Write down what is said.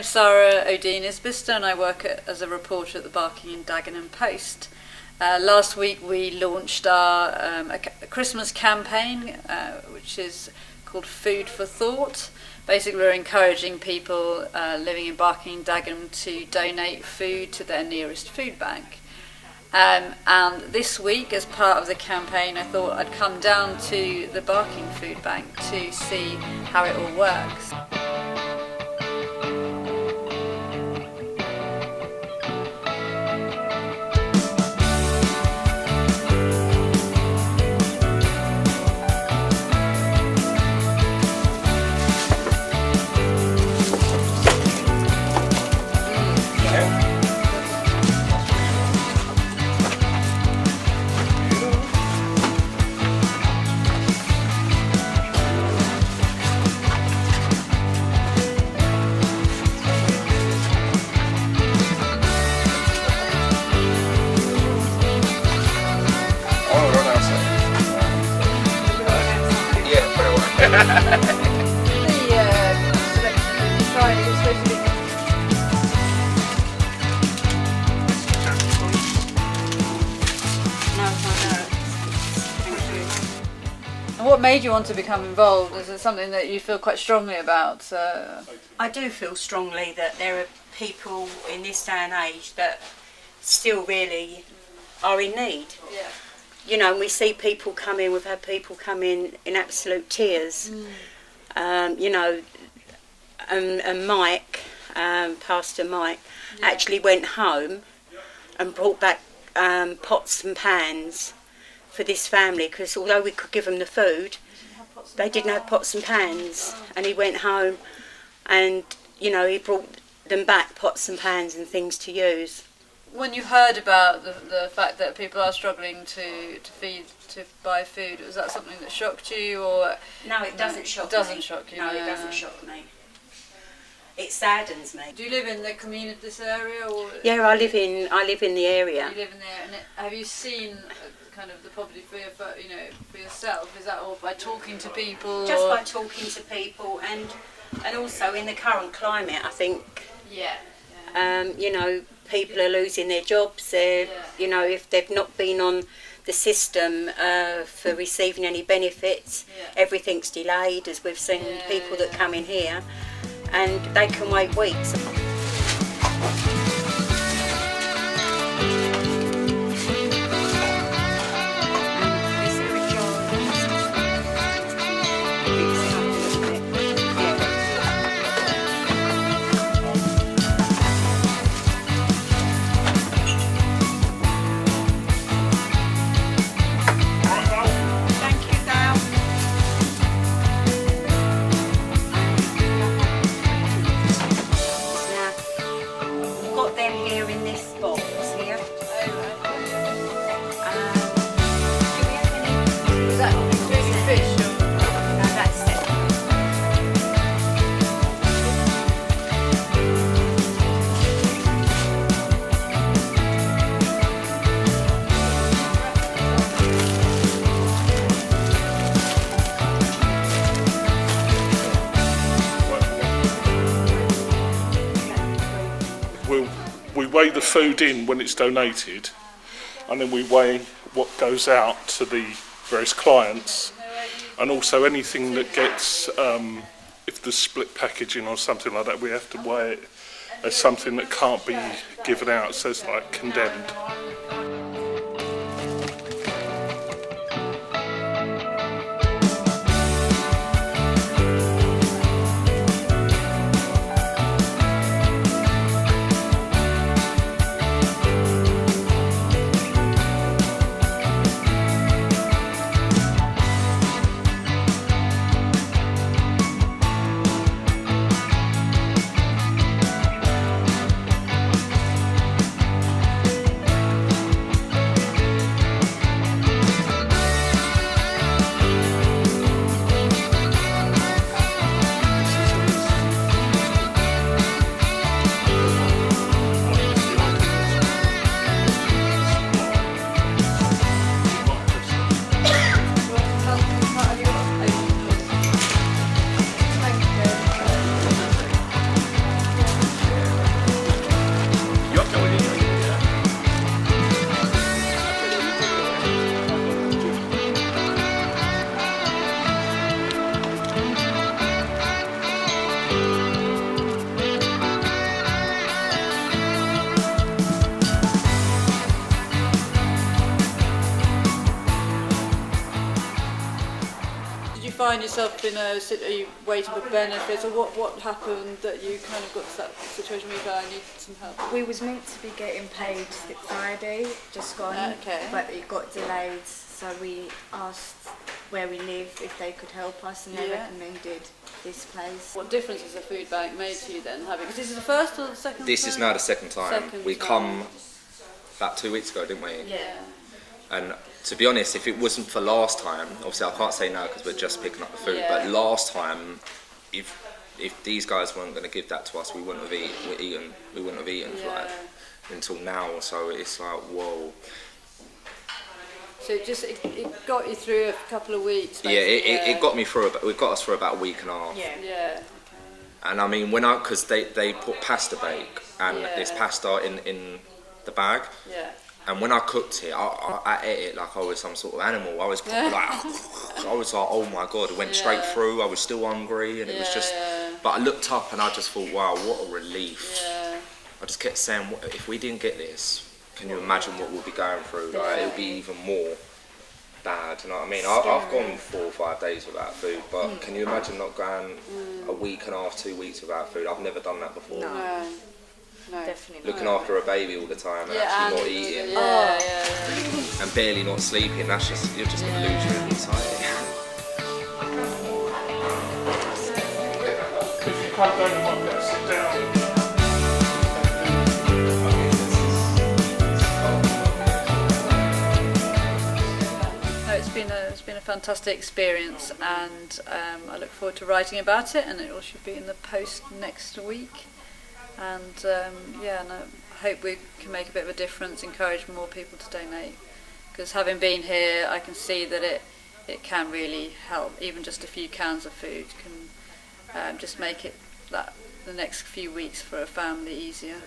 Sara Odeen-Isbister and I work as a reporter at the Barking and Dagenham Post. Last week we launched our a Christmas campaign which is called Food for Thought. Basically we're encouraging people living in Barking and Dagenham to donate food to their nearest food bank. And this week, as part of the campaign, I thought I'd come down to the Barking Food Bank to see how it all works. And what made you want to become involved? Is it something that you feel quite strongly about? I do feel strongly that there are people in this day and age that still really are in need. Yeah. You know, and we see people come in, we've had people come in absolute tears. You know, and Mike, Pastor Mike, actually went home and brought back pots and pans for this family, because although we could give them the food, they didn't have pots and pans. And he went home and, you know, he brought them back pots and pans and things to use. When you heard about the fact that people are struggling to buy food, was that something that shocked you, or? No, it doesn't shock me. It doesn't shock you. No, it doesn't shock me. It saddens me. Do you live in the community, this area, or? Yeah, I live in the area. You live in there, and have you seen kind of the poverty for yourself? Is that all by talking to people? Just by talking to people, and also in the current climate, I think. Yeah. You know, people are losing their jobs. You know, if they've not been on the system for receiving any benefits, everything's delayed, as we've seen people that come in here, and they can wait weeks. We weigh the food in when it's donated, and then we weigh what goes out to the various clients, and also anything that gets, if there's split packaging or something like that, we have to weigh it as something that can't be given out, so it's like condemned. yourself in a are you waiting for benefits, or what happened that you kind of got to that situation where you go, I need some help? We was meant to be getting paid Friday, just gone, but it got delayed. So we asked where we live if they could help us, and they recommended this place. What difference has the food bank made to you then? Because this is the first or the second time? This is now the second time. We come about 2 weeks ago, didn't we? Yeah. And to be honest, if it wasn't for last time, obviously I can't say no because we're just picking up the food, but last time, if these guys weren't going to give that to us, we wouldn't have eaten for like until now. So it's like, whoa. So it got you through a couple of weeks. Basically. Yeah, it got me through. It got us through about a week and a half. Yeah. And I mean, because they put pasta bake and this pasta in the bag. Yeah. And when I cooked it, I ate it like I was some sort of animal. I was like, oh my god! It went straight through. I was still hungry, and it was just. But I looked up and I just thought, wow, what a relief. Yeah. I just kept saying, if we didn't get this, can you imagine what we'll be going through? Like, it'll be even more bad. You know what I mean? I've gone 4 or 5 days without food, but can you imagine not going a week and a half, 2 weeks without food? I've never done that before. No, definitely looking after a baby all the time and actually not eating and barely not sleeping, you're just going to lose your anxiety. If you can't go, you might better sit down. It's been a fantastic experience, and I look forward to writing about it, and it all should be in the Post next week. And and I hope we can make a bit of a difference, encourage more people to donate, because having been here I can see that it can really help. Even just a few cans of food can just make it the next few weeks for a family easier.